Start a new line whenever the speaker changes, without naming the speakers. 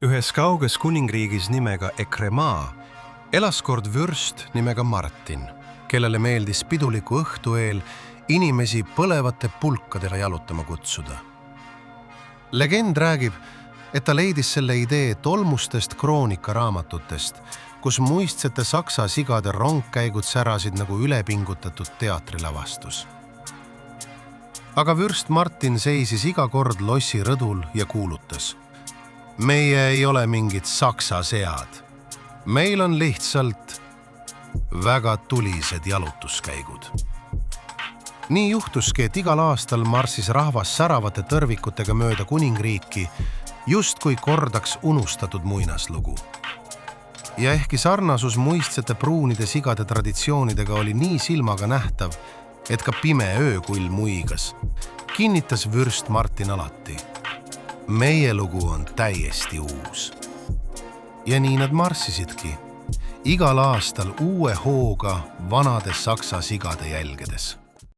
Ühes kauges kuningriigis nimega Ekremaa elas kord vürst nimega Martin, kellele meeldis piduliku õhtu eel inimesi põlevate pulkadele jalutama kutsuda. Legend räägib, et ta leidis selle idee tolmustest kroonikaraamatutest, kus muistsete saksa sigade rongkäigud särasid nagu ülepingutatud teatrilavastus. Aga vürst Martin seisis iga kord lossi rõdul ja kuulutas: meie ei ole mingid saksa sead. Meil on lihtsalt väga tulised jalutuskäigud. Nii juhtuski, et igal aastal marssis rahvas säravate tõrvikutega mööda kuningriiki, justkui kordaks unustatud muinaslugu. Ja ehkki sarnasus muistsete pruunide sigade traditsioonidega oli nii silmaga nähtav, et ka pime öökull muigas, kinnitas vürst Martin alati: meie lugu on täiesti uus. Ja nii nad marssisidki, igal aastal uue hooga vanade saksa sigade jälgedes.